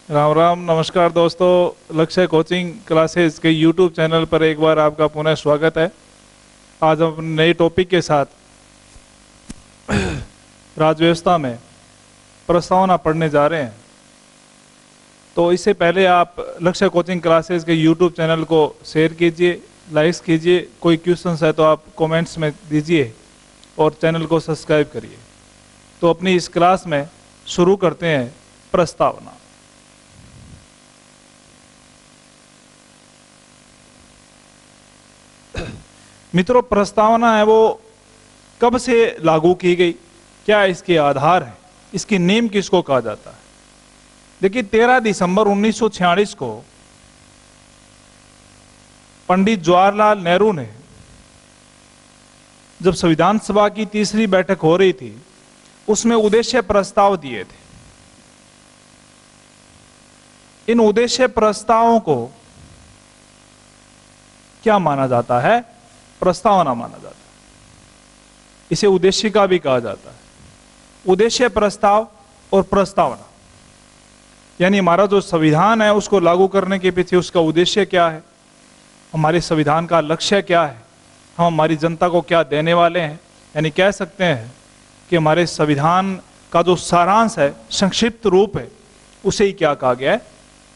राम राम, नमस्कार दोस्तों। लक्ष्य कोचिंग क्लासेस के यूट्यूब चैनल पर एक बार आपका पुनः स्वागत है। आज हम नए टॉपिक के साथ राजव्यवस्था में प्रस्तावना पढ़ने जा रहे हैं। तो इससे पहले आप लक्ष्य कोचिंग क्लासेस के यूट्यूब चैनल को शेयर कीजिए, लाइक्स कीजिए। कोई क्वेश्चंस है तो आप कमेंट्स में दीजिए और चैनल को सब्सक्राइब करिए। तो अपनी इस क्लास में शुरू करते हैं प्रस्तावना। मित्रों, प्रस्तावना है वो कब से लागू की गई, क्या इसके आधार है, इसकी नींव किसको कहा जाता है? देखिए, 13 दिसंबर 1946 को पंडित जवाहरलाल नेहरू ने जब संविधान सभा की तीसरी बैठक हो रही थी, उसमें उद्देश्य प्रस्ताव दिए थे। इन उद्देश्य प्रस्तावों को क्या माना जाता है? प्रस्तावना माना जाता है। इसे उद्देशिका भी कहा जाता है। उद्देश्य प्रस्ताव और प्रस्तावना, यानी हमारा जो संविधान है उसको लागू करने के पीछे उसका उद्देश्य क्या है, हमारे संविधान का लक्ष्य क्या है, हम हमारी जनता को क्या देने वाले हैं। यानी कह सकते हैं कि हमारे संविधान का जो सारांश है, संक्षिप्त रूप है, उसे ही क्या कहा गया है?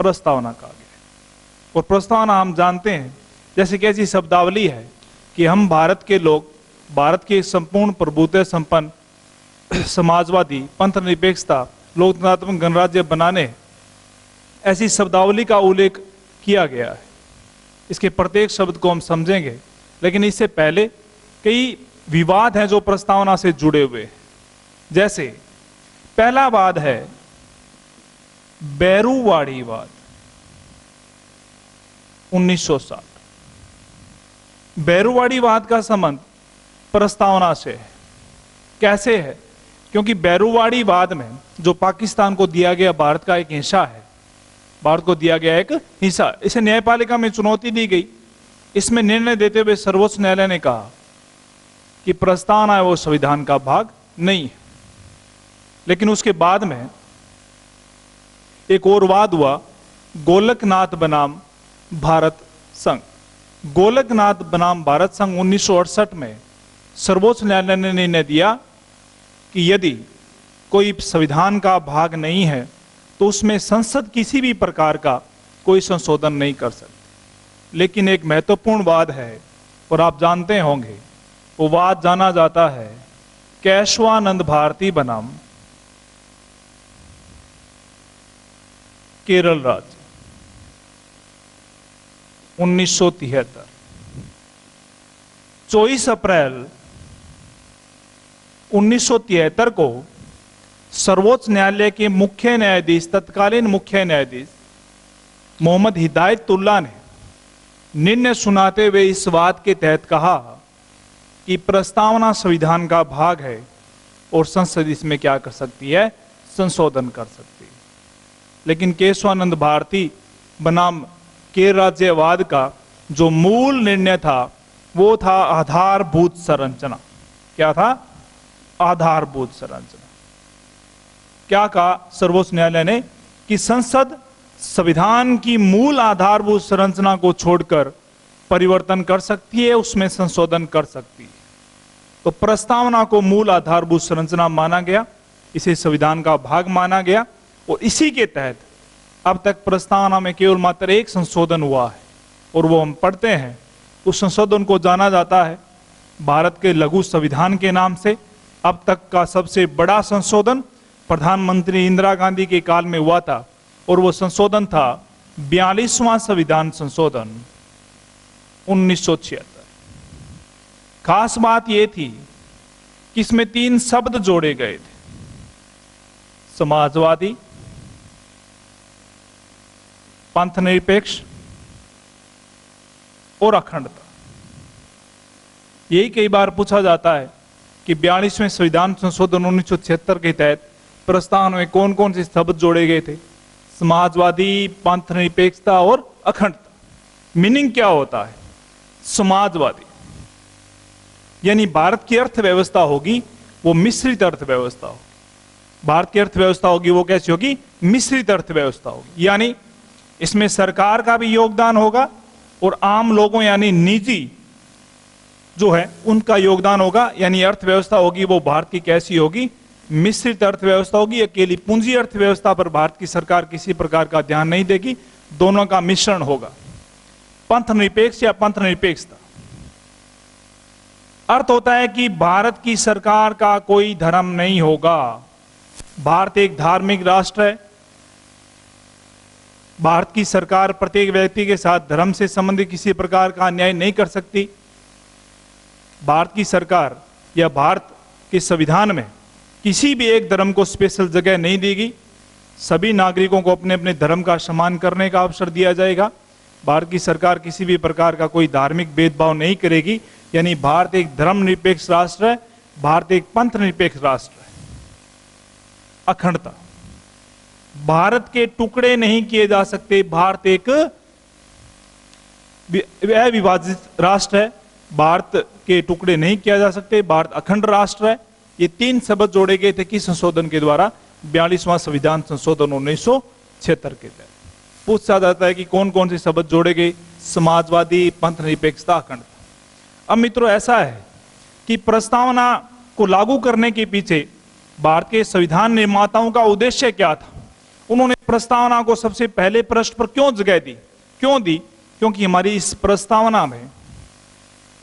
प्रस्तावना कहा गया है। और प्रस्तावना हम जानते हैं जैसे कि ऐसी शब्दावली है कि हम भारत के लोग, भारत के संपूर्ण प्रभुत्व संपन्न समाजवादी, पंथ निरपेक्षता, लोकतंत्रात्मक गणराज्य बनाने, ऐसी शब्दावली का उल्लेख किया गया है। इसके प्रत्येक शब्द को हम समझेंगे, लेकिन इससे पहले कई विवाद हैं जो प्रस्तावना से जुड़े हुए हैं। जैसे पहला वाद है बैरूवाड़ी वाद, 1960। बैरूवाड़ी वाद का संबंध प्रस्तावना से है। कैसे है? क्योंकि बैरूवाड़ी वाद में जो पाकिस्तान को दिया गया भारत का एक हिस्सा है, भारत को दिया गया एक हिस्सा, इसे न्यायपालिका में चुनौती दी गई। इसमें निर्णय देते हुए सर्वोच्च न्यायालय ने कहा कि प्रस्तावना है वो संविधान का भाग नहीं है। लेकिन उसके बाद में एक और वाद हुआ, गोलकनाथ बनाम भारत संघ। गोलकनाथ बनाम भारत संघ 1968 में सर्वोच्च न्यायालय ने निर्णय दिया कि यदि कोई संविधान का भाग नहीं है तो उसमें संसद किसी भी प्रकार का कोई संशोधन नहीं कर सकती। लेकिन एक महत्वपूर्ण वाद है और आप जानते होंगे, वो वाद जाना जाता है केशवानंद भारती बनाम केरल राज्य, 1973। 24 अप्रैल 1973 को सर्वोच्च न्यायालय के मुख्य न्यायाधीश, तत्कालीन मुख्य न्यायाधीश मोहम्मद हिदायतुल्लाह ने निर्णय सुनाते हुए इस वाद के तहत कहा कि प्रस्तावना संविधान का भाग है और संसद इसमें क्या कर सकती है? संशोधन कर सकती है। लेकिन केशवानंद भारती बनाम केरल राज्यवाद का जो मूल निर्णय था वो था आधारभूत संरचना। क्या था? आधारभूत संरचना। क्या कहा सर्वोच्च न्यायालय ने? कि संसद संविधान की मूल आधारभूत संरचना को छोड़कर परिवर्तन कर सकती है, उसमें संशोधन कर सकती है। तो प्रस्तावना को मूल आधारभूत संरचना माना गया, इसे संविधान का भाग माना गया। और इसी के तहत अब तक प्रस्तावना में केवल मात्र एक संशोधन हुआ है और वो हम पढ़ते हैं। उस संशोधन को जाना जाता है भारत के लघु संविधान के नाम से। अब तक का सबसे बड़ा संशोधन प्रधानमंत्री इंदिरा गांधी के काल में हुआ था और वो संशोधन था 42वां संविधान संशोधन 1976। खास बात यह थी कि इसमें 3 शब्द जोड़े गए थे, समाजवादी, पंथ निरपेक्ष और अखंडता। यही कई बार पूछा जाता है कि 42वें संविधान संशोधन 1976 के तहत प्रस्तावना में कौन कौन से शब्द जोड़े गए थे? समाजवादी, पंथ निरपेक्षता और अखंडता। मीनिंग क्या होता है? समाजवादी यानी भारत की अर्थव्यवस्था होगी वो मिश्रित अर्थव्यवस्था होगी। भारत की अर्थव्यवस्था होगी वो कैसी होगी? मिश्रित अर्थव्यवस्था होगी, यानी इसमें सरकार का भी योगदान होगा और आम लोगों यानी निजी जो है उनका योगदान होगा। यानी अर्थव्यवस्था होगी वो भारत की कैसी होगी? मिश्रित अर्थव्यवस्था होगी। अकेली पूंजी अर्थव्यवस्था पर भारत की सरकार किसी प्रकार का ध्यान नहीं देगी, दोनों का मिश्रण होगा। पंथ निरपेक्ष या पंथ निरपेक्षता अर्थ होता है कि भारत की सरकार का कोई धर्म नहीं होगा। भारत एक धार्मिक राष्ट्र है। भारत की सरकार प्रत्येक व्यक्ति के साथ धर्म से संबंधित किसी प्रकार का अन्याय नहीं कर सकती। भारत की सरकार या भारत के संविधान में किसी भी एक धर्म को स्पेशल जगह नहीं देगी। सभी नागरिकों को अपने अपने धर्म का सम्मान करने का अवसर दिया जाएगा। भारत की सरकार किसी भी प्रकार का कोई धार्मिक भेदभाव नहीं करेगी। यानी भारत एक धर्मनिरपेक्ष राष्ट्र है, भारत एक पंथ निरपेक्ष राष्ट्र है। अखंडता, भारत के टुकड़े नहीं किए जा सकते। भारत एक अविभाजित राष्ट्र है, भारत के टुकड़े नहीं किया जा सकते। भारत अखंड राष्ट्र है। ये तीन शब्द जोड़े गए थे किस संशोधन के द्वारा? 42वां संविधान संशोधन 1976 के तहत। पूछा जाता है कि कौन कौन से शब्द जोड़े गए? समाजवादी, पंथ निरपेक्षता, अखंडता। अब मित्रों ऐसा है कि प्रस्तावना को लागू करने के पीछे भारत के संविधान निर्माताओं का उद्देश्य क्या था? उन्होंने प्रस्तावना को सबसे पहले पृष्ठ पर क्यों जगह दी? क्यों दी? क्योंकि हमारी इस प्रस्तावना में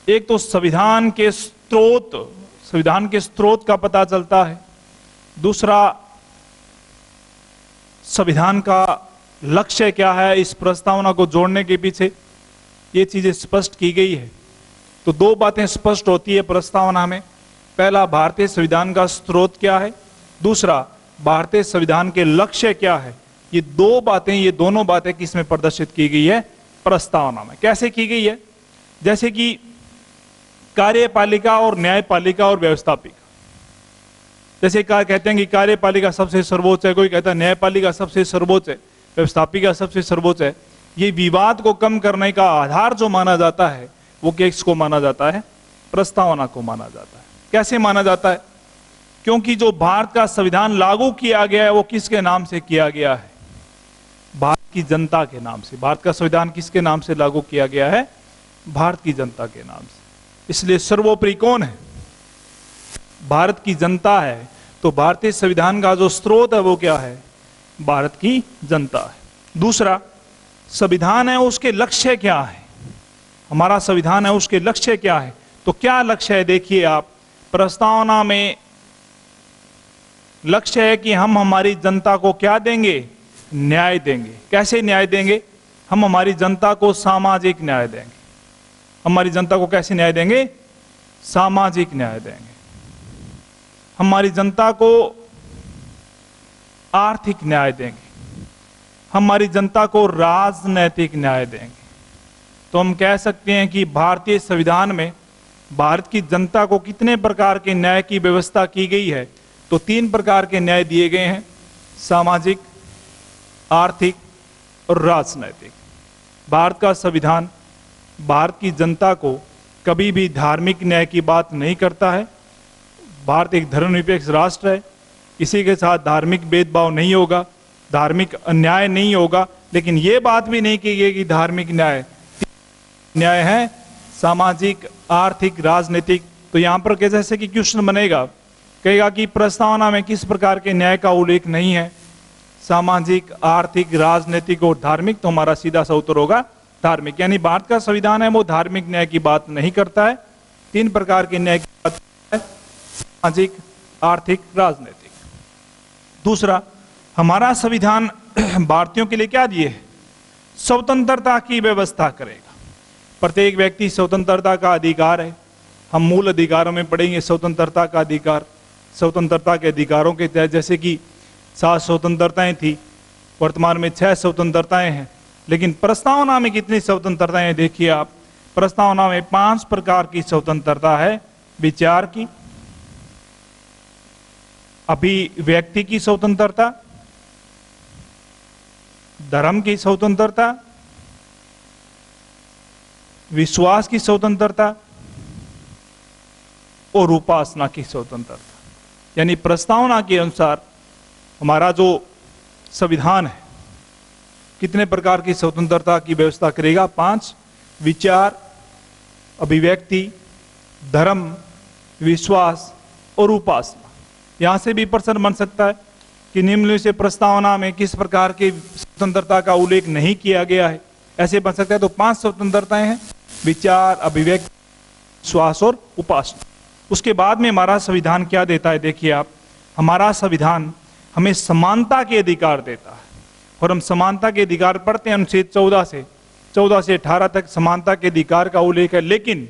एक तो संविधान के स्रोत का पता चलता है। दूसरा, संविधान का लक्ष्य क्या है, इस प्रस्तावना को जोड़ने के पीछे ये चीजें स्पष्ट की गई है। तो दो बातें स्पष्ट होती है प्रस्तावना में। पहला, भारतीय संविधान का स्रोत क्या है। दूसरा, भारतीय संविधान के लक्ष्य क्या है। ये दोनों बातें किसमें प्रदर्शित की गई है? प्रस्तावना में। कैसे की गई है? जैसे कि कार्यपालिका और न्यायपालिका और व्यवस्थापिका। जैसे कहते हैं कि कार्यपालिका सबसे सर्वोच्च है, कोई कहता है न्यायपालिका सबसे सर्वोच्च है, व्यवस्थापिका सबसे सर्वोच्च है। ये विवाद को कम करने का आधार जो माना जाता है वो किसको माना जाता है? प्रस्तावना को माना जाता है। कैसे माना जाता है? क्योंकि जो भारत का संविधान लागू किया गया है वो किसके नाम से किया गया है? भारत की जनता के नाम से। भारत का संविधान किसके नाम से लागू किया गया है? भारत की जनता के नाम से। इसलिए सर्वोपरि कौन है? भारत की जनता है। तो भारतीय संविधान का जो स्रोत है वो क्या है? भारत की जनता है। दूसरा, संविधान है उसके लक्ष्य क्या है? हमारा संविधान है उसके लक्ष्य क्या है? तो क्या लक्ष्य है? देखिए आप, प्रस्तावना में लक्ष्य है कि हम हमारी जनता को क्या देंगे? न्याय देंगे। कैसे न्याय देंगे? हम हमारी जनता को सामाजिक न्याय देंगे। हमारी जनता को कैसे न्याय देंगे? सामाजिक न्याय देंगे। हमारी जनता को आर्थिक न्याय देंगे। हमारी जनता को राजनैतिक न्याय देंगे। तो हम कह सकते हैं कि भारतीय संविधान में भारत की जनता को कितने प्रकार के न्याय की व्यवस्था की गई है? तो 3 प्रकार के न्याय दिए गए हैं, सामाजिक, आर्थिक और राजनैतिक। भारत का संविधान भारत की जनता को कभी भी धार्मिक न्याय की बात नहीं करता है। भारत एक धर्मनिरपेक्ष राष्ट्र है, किसी के साथ धार्मिक भेदभाव नहीं होगा, धार्मिक अन्याय नहीं होगा। लेकिन ये बात भी नहीं की गई कि धार्मिक न्याय है सामाजिक, आर्थिक, राजनीतिक। तो यहां पर जैसे कि क्वेश्चन बनेगा, कहेगा कि प्रस्तावना में किस प्रकार के न्याय का उल्लेख नहीं है? सामाजिक, आर्थिक, राजनीतिक और धार्मिक। तो हमारा सीधा सा उत्तर होगा धार्मिक। यानी भारत का संविधान है वो धार्मिक न्याय की बात नहीं करता है। 3 प्रकार के न्याय की बात करता है, सामाजिक, आर्थिक, राजनीतिक। दूसरा, हमारा संविधान भारतीयों के लिए क्या दिए है? स्वतंत्रता की व्यवस्था करेगा। प्रत्येक व्यक्ति स्वतंत्रता का अधिकार है। हम मूल अधिकारों में पढ़ेंगे स्वतंत्रता का अधिकार। स्वतंत्रता के अधिकारों के तहत जैसे कि 7 स्वतंत्रताएं थी, वर्तमान में 6 स्वतंत्रताएं हैं। लेकिन प्रस्तावना में कितनी स्वतंत्रताएं हैं? देखिए आप, प्रस्तावना में 5 प्रकार की स्वतंत्रता है। विचार की, अभिव्यक्ति की स्वतंत्रता, धर्म की स्वतंत्रता, विश्वास की स्वतंत्रता और उपासना की स्वतंत्रता। यानी प्रस्तावना के अनुसार हमारा जो संविधान है कितने प्रकार की स्वतंत्रता की व्यवस्था करेगा? 5, विचार, अभिव्यक्ति, धर्म, विश्वास और उपासना। यहां से भी प्रश्न बन सकता है कि निम्नलिखित से प्रस्तावना में किस प्रकार की स्वतंत्रता का उल्लेख नहीं किया गया है, ऐसे बन सकता है। तो 5 स्वतंत्रताएं हैं, विचार, अभिव्यक्ति, विश्वास और उपासना। उसके बाद में हमारा संविधान क्या देता है? देखिए आप, हमारा संविधान हमें समानता के अधिकार देता है, और हम समानता के अधिकार पढ़ते हैं अनुच्छेद 14 से 18 तक समानता के अधिकार का उल्लेख है। लेकिन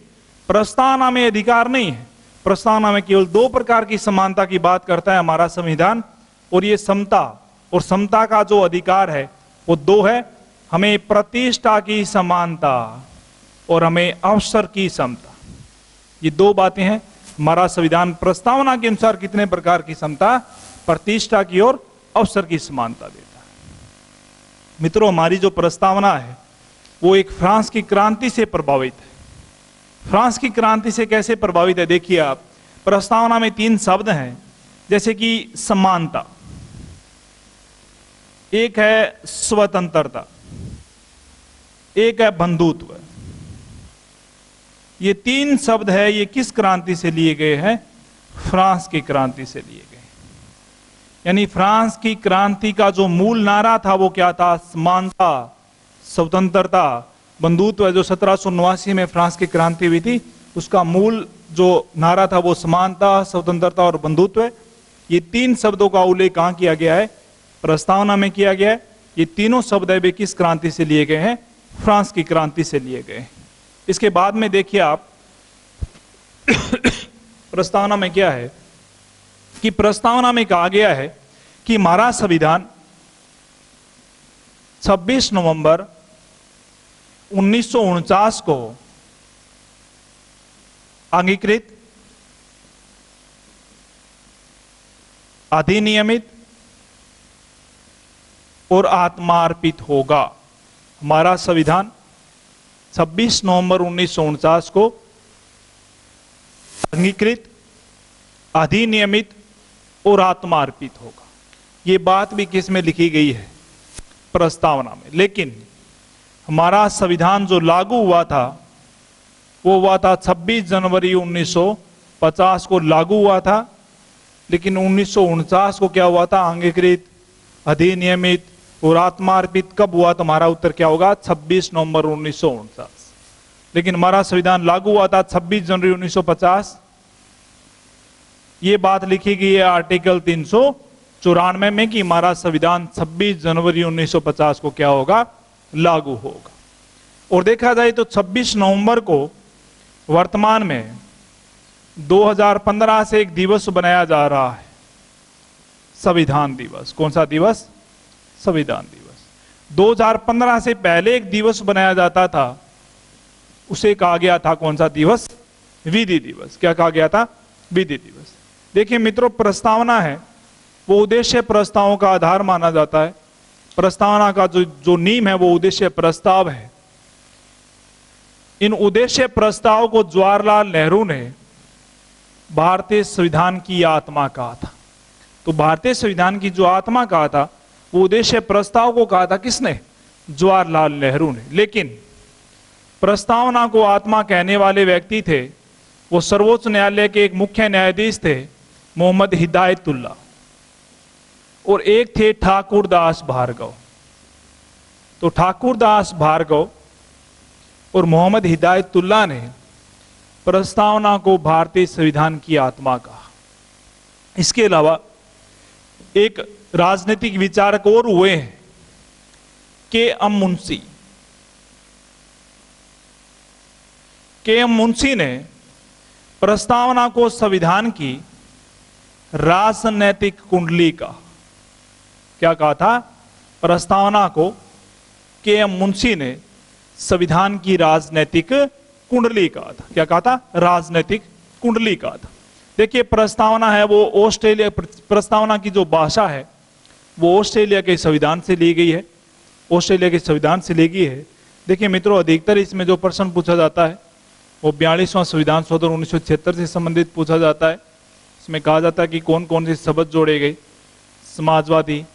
प्रस्तावना में अधिकार नहीं है। प्रस्तावना में केवल 2 प्रकार की समानता की बात करता है हमारा संविधान, और ये समता और समता का जो अधिकार है वो 2 है, हमें प्रतिष्ठा की समानता और हमें अवसर की समता। ये 2 बातें हैं। हमारा संविधान प्रस्तावना के अनुसार कितने प्रकार की समता, प्रतिष्ठा की और अवसर की समानता देता है। मित्रों, हमारी जो प्रस्तावना है वो एक फ्रांस की क्रांति से प्रभावित है। फ्रांस की क्रांति से कैसे प्रभावित है? देखिए आप, प्रस्तावना में 3 शब्द हैं, जैसे कि समानता, एक है स्वतंत्रता, एक है बंधुत्व। ये 3 शब्द है, ये किस क्रांति से लिए गए हैं? फ्रांस की क्रांति से लिए गए। यानी फ्रांस की क्रांति का जो मूल नारा था वो क्या था? समानता, स्वतंत्रता, बंधुत्व। जो 1789 में फ्रांस की क्रांति हुई थी, उसका मूल जो नारा था वो समानता, स्वतंत्रता और बंधुत्व। ये 3 शब्दों का उल्लेख कहां किया गया है? प्रस्तावना में किया गया है। ये तीनों शब्द है वे किस क्रांति से लिए गए हैं? फ्रांस की क्रांति से लिए गए। इसके बाद में देखिए आप, प्रस्तावना में क्या है कि प्रस्तावना में कहा गया है कि हमारा संविधान 26 नवंबर 1949 को अंगीकृत, अधिनियमित और आत्मार्पित होगा। हमारा संविधान 26 नवंबर 1949 को अंगीकृत, अधिनियमित और आत्मार्पित होगा। ये बात भी किस में लिखी गई है? प्रस्तावना में। लेकिन हमारा संविधान जो लागू हुआ था वो हुआ था 26 जनवरी 1950 को लागू हुआ था। लेकिन 1949 को क्या हुआ था? अंगीकृत, अधिनियमित और आत्मार्पित कब हुआ? तुम्हारा उत्तर क्या होगा? 26 नवंबर 1949। लेकिन हमारा संविधान लागू हुआ था 26 जनवरी 1950। ये बात लिखी गई है आर्टिकल 394 में कि हमारा संविधान 26 जनवरी 1950 को क्या होगा? लागू होगा। और देखा जाए तो 26 नवंबर को वर्तमान में 2015 से एक दिवस बनाया जा रहा है, संविधान दिवस। कौन सा दिवस? संविधान दिवस। 2015 से पहले एक दिवस बनाया जाता था, उसे कहा गया था कौन सा दिवस? विधि दिवस। क्या कहा गया था? विधि दिवस। देखिए मित्रों, प्रस्तावना है वो उद्देश्य प्रस्तावों का आधार माना जाता है। प्रस्तावना का जो नींव है वो उद्देश्य प्रस्ताव है। इन उद्देश्य प्रस्ताव को जवाहरलाल नेहरू ने भारतीय संविधान की आत्मा कहा था। तो भारतीय संविधान की जो आत्मा कहा था वो उद्देश्य प्रस्ताव को कहा था किसने? जवाहरलाल नेहरू ने। लेकिन प्रस्तावना को आत्मा कहने वाले व्यक्ति थे वो सर्वोच्च न्यायालय के एक मुख्य न्यायाधीश थे, मोहम्मद हिदायतुल्ला, और एक थे ठाकुरदास भार्गव। तो ठाकुरदास भार्गव और मोहम्मद हिदायतुल्ला ने प्रस्तावना को भारतीय संविधान की आत्मा कहा। इसके अलावा एक राजनीतिक विचारक और हुए हैं, के.एम. मुंशी। के.एम. मुंशी ने प्रस्तावना को संविधान की राजनैतिक कुंडली का, क्या कहा था? प्रस्तावना को के.एम. मुंशी ने संविधान की राजनैतिक कुंडली कहा था। क्या कहा था? राजनैतिक कुंडली कहा था। देखिए, प्रस्तावना है वो ऑस्ट्रेलिया, प्रस्तावना की जो भाषा है वो ऑस्ट्रेलिया के संविधान से ली गई है। ऑस्ट्रेलिया के संविधान से ली गई है। देखिए मित्रों, अधिकतर इसमें जो प्रश्न पूछा जाता है वो 42वां संविधान संशोधन 1976 से संबंधित पूछा जाता है। इसमें कहा जाता है कि कौन कौन से शब्द जोड़े गए। समाजवादी,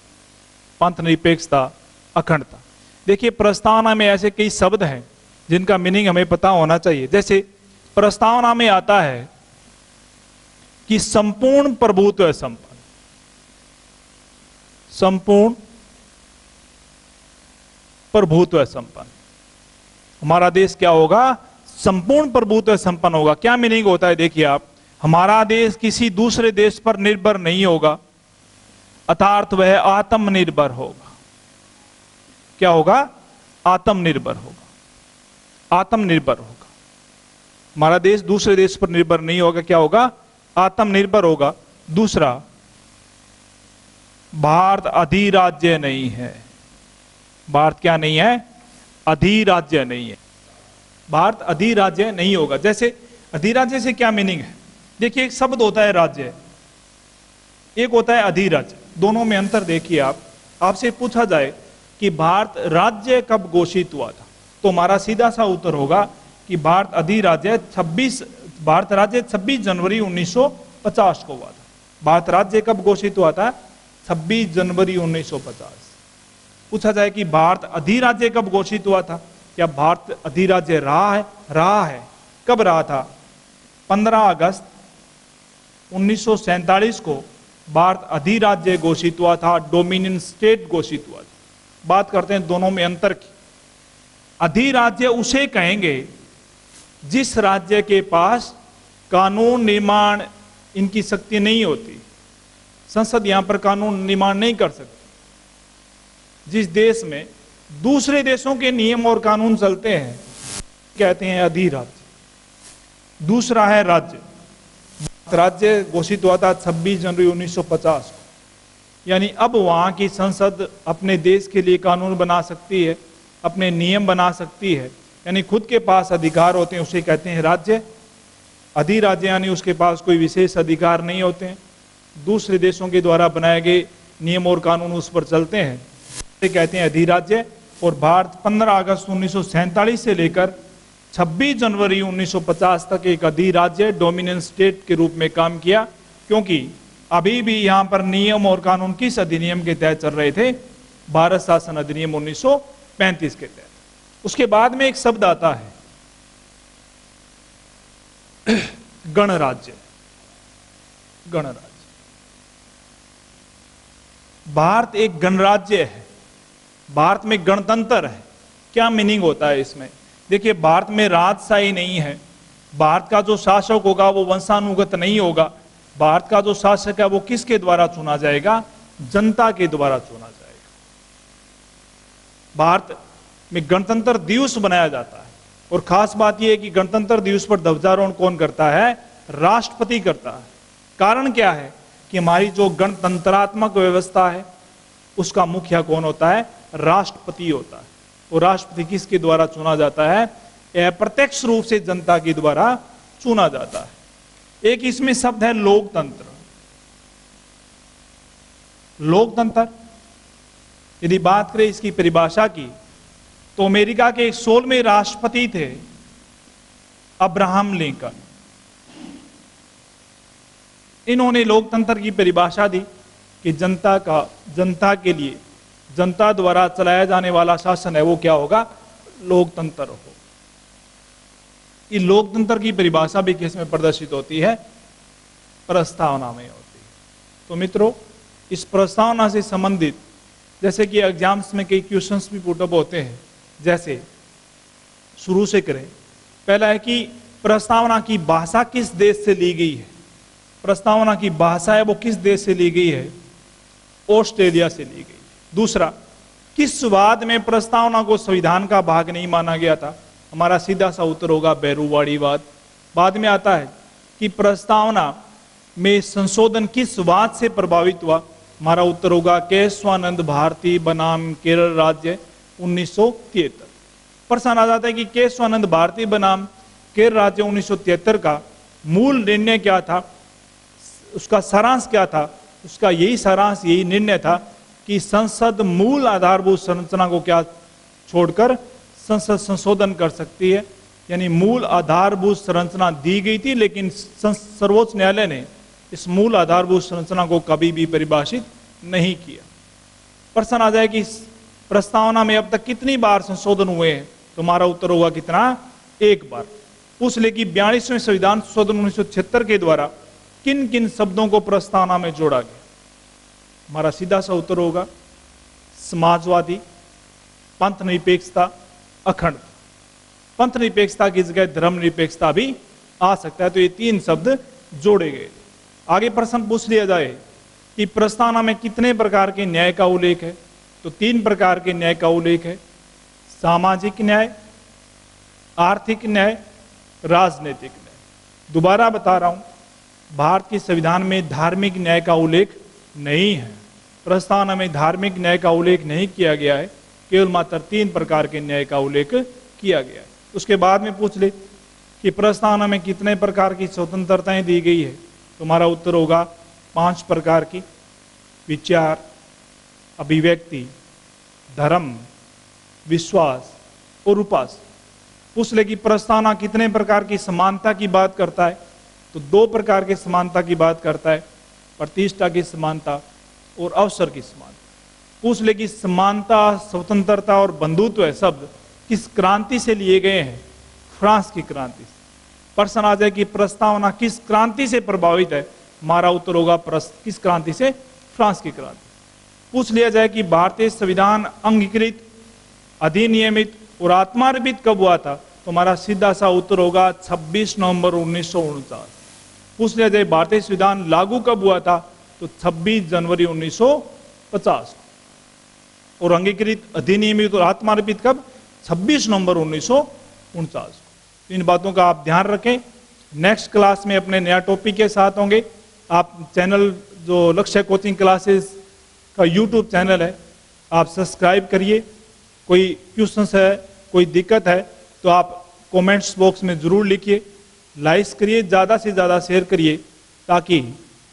पंथ निरपेक्षता, अखंडता। देखिए प्रस्तावना में ऐसे कई शब्द हैं जिनका मीनिंग हमें पता होना चाहिए। जैसे प्रस्तावना में आता है कि संपूर्ण प्रभुत्व संपन्न, संपूर्ण प्रभुत्व संपन्न। हमारा देश क्या होगा? संपूर्ण प्रभुत्व संपन्न होगा। क्या मीनिंग होता है? देखिए आप, हमारा देश किसी दूसरे देश पर निर्भर नहीं होगा, अर्थात वह आत्मनिर्भर होगा। क्या होगा? आत्मनिर्भर होगा, आत्मनिर्भर होगा। हमारा देश दूसरे देश पर निर्भर नहीं होगा। क्या होगा? आत्मनिर्भर होगा। दूसरा, भारत अधिराज्य नहीं है। भारत क्या नहीं है? अधिराज्य नहीं है। भारत अधिराज्य नहीं होगा। जैसे अधिराज्य से क्या मीनिंग है? देखिए एक शब्द होता है राज्य, एक होता है अधिराज्य, दोनों में अंतर देखिए आप। आपसे पूछा जाए कि भारत राज्य कब घोषित हुआ था, तो हमारा सीधा सा उत्तर होगा कि भारत अधिराज्य 26 जनवरी 1950 को हुआ था। भारत राज्य कब घोषित हुआ था? 26 जनवरी 1950। पूछा जाए कि भारत अधिराज्य कब घोषित हुआ था, क्या भारत अधिराज्य रहा है? कब रहा था? 15 अगस्त 1947 को भारत अधिराज्य घोषित हुआ था, डोमिनियन स्टेट घोषित हुआ था। बात करते हैं दोनों में अंतर की। अधिराज्य उसे कहेंगे जिस राज्य के पास कानून निर्माण इनकी शक्ति नहीं होती, संसद यहां पर कानून निर्माण नहीं कर सकती। जिस देश में दूसरे देशों के नियम और कानून चलते हैं कहते हैं अधिराज्य। दूसरा है राज्य। राज्य घोषित हुआ था 26 जनवरी 1950 को, यानी अब वहां की संसद अपने देश के लिए कानून बना सकती है, अपने नियम बना सकती है, यानी खुद के पास अधिकार होते हैं, उसे कहते हैं राज्य। अधिराज्य यानी उसके पास कोई विशेष अधिकार नहीं होते हैं, दूसरे देशों के द्वारा बनाए गए नियम और कानून उस पर चलते हैं, इसे कहते हैं अधिराज्य। और भारत 15 अगस्त 1947 से लेकर 26 जनवरी 1950 तक एक अधिराज्य, डोमिनियन स्टेट के रूप में काम किया, क्योंकि अभी भी यहां पर नियम और कानून किस अधिनियम के तहत चल रहे थे? भारत शासन अधिनियम 1935 के तहत। उसके बाद में एक शब्द आता है गणराज्य। गणराज्य, भारत एक गणराज्य है, भारत में गणतंत्र है। क्या मीनिंग होता है इसमें? देखिए भारत में राजशाही नहीं है, भारत का जो शासक होगा वो वंशानुगत नहीं होगा। भारत का जो शासक है वो किसके द्वारा चुना जाएगा? जनता के द्वारा चुना जाएगा। भारत में गणतंत्र दिवस बनाया जाता है, और खास बात यह है कि गणतंत्र दिवस पर ध्वजारोहण कौन करता है? राष्ट्रपति करता है। कारण क्या है कि हमारी जो गणतंत्रात्मक व्यवस्था है उसका मुखिया कौन होता है? राष्ट्रपति होता है। और राष्ट्रपति किसके द्वारा चुना जाता है? अप्रत्यक्ष रूप से जनता के द्वारा चुना जाता है। एक इसमें शब्द है लोकतंत्र। लोकतंत्र, यदि बात करें इसकी परिभाषा की, तो अमेरिका के 16वें राष्ट्रपति थे अब्राहम लिंकन। इन्होंने लोकतंत्र की परिभाषा दी कि जनता के लिए, जनता द्वारा चलाया जाने वाला शासन है वो क्या होगा? लोकतंत्र हो। ये लोकतंत्र की परिभाषा भी किस में प्रदर्शित होती है? प्रस्तावना में होती है। तो मित्रों, इस प्रस्तावना से संबंधित जैसे कि एग्जाम्स में कई क्वेश्चंस भी पुटअप होते हैं, जैसे शुरू से करें। पहला है कि प्रस्तावना की भाषा किस देश से ली गई है? प्रस्तावना की भाषा है वो किस देश से ली गई है? ऑस्ट्रेलिया से ली गई। दूसरा, किस वाद में प्रस्तावना को संविधान का भाग नहीं माना गया था? हमारा सीधा सा उत्तर होगा बैरूवाड़ीवाद। बाद में आता है कि प्रस्तावना में संशोधन किस वाद से प्रभावित हुआ? हमारा उत्तर होगा केशवानंद भारती बनाम केरल राज्य 1973। प्रश्न आ जाता है कि केशवानंद भारती बनाम केरल राज्य 1973 का मूल निर्णय क्या था, उसका सारांश क्या था? उसका यही सारांश, यही निर्णय था कि संसद मूल आधारभूत संरचना को क्या छोड़कर संसद संशोधन कर सकती है। यानी मूल आधारभूत संरचना दी गई थी, लेकिन सर्वोच्च न्यायालय ने इस मूल आधारभूत संरचना को कभी भी परिभाषित नहीं किया। प्रश्न आ जाए कि इस प्रस्तावना में अब तक कितनी बार संशोधन हुए हैं, तो हमारा उत्तर होगा कितना, एक बार। पूछ ले कि 42वें संविधान संशोधन 1976 के द्वारा किन किन शब्दों को प्रस्तावना में जोड़ा गया, हमारा सीधा सा उत्तर होगा समाजवादी, पंथ निरपेक्षता, अखंड। पंथ निरपेक्षता की जगह धर्मनिरपेक्षता भी आ सकता है, तो ये 3 शब्द जोड़े गए। आगे प्रश्न पूछ लिया जाए कि प्रस्तावना में कितने प्रकार के न्याय का उल्लेख है, तो 3 प्रकार के न्याय का उल्लेख है, सामाजिक न्याय, आर्थिक न्याय, राजनीतिक न्याय। दोबारा बता रहा हूं, भारत के संविधान में धार्मिक न्याय का उल्लेख नहीं है, प्रस्तावना में धार्मिक न्याय का उल्लेख नहीं किया गया है, केवल मात्र 3 प्रकार के न्याय का उल्लेख किया गया है। उसके बाद में पूछ ले कि प्रस्तावना में कितने प्रकार की स्वतंत्रताएं दी गई है, तो हमारा उत्तर होगा 5 प्रकार की, विचार, अभिव्यक्ति, धर्म, विश्वास और उपासना। पूछ ले कि प्रस्तावना कितने प्रकार की समानता की बात करता है, तो 2 प्रकार की समानता की बात करता है, प्रतिष्ठा की समानता और अवसर की समानता। पूछ ले कि समानता, स्वतंत्रता और बंधुत्व है शब्द किस क्रांति से लिए गए हैं, फ्रांस की क्रांति से। प्रश्न आ जाए कि प्रस्तावना किस क्रांति से प्रभावित है, हमारा उत्तर होगा किस क्रांति से, फ्रांस की क्रांति। पूछ लिया जाए कि भारतीय संविधान अंगीकृत, अधिनियमित और आत्मार्पित कब हुआ था, तो हमारा सीधा सा उत्तर होगा 26 नवंबर 1949। पूछ लिया जाए भारतीय संविधान लागू कब हुआ था, तो 26 जनवरी 1950। और अंगीकृत, अधिनियमित और आत्मार्पित कब, 26 नवंबर 1949। इन बातों का आप ध्यान रखें। नेक्स्ट क्लास में अपने नया टॉपिक के साथ होंगे। आप चैनल जो लक्ष्य कोचिंग क्लासेस का यूट्यूब चैनल है, आप सब्सक्राइब करिए। कोई क्वेश्चंस है, कोई दिक्कत है, तो आप कमेंट्स बॉक्स में ज़रूर लिखिए, लाइक करिए, ज़्यादा से ज़्यादा शेयर करिए, ताकि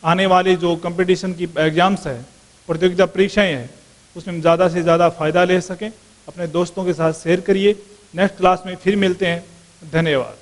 आने वाले जो कंपटीशन की एग्जाम्स है, प्रतियोगिता परीक्षाएं हैं, उसमें ज़्यादा से ज़्यादा फ़ायदा ले सकें। अपने दोस्तों के साथ शेयर करिए। नेक्स्ट क्लास में फिर मिलते हैं। धन्यवाद।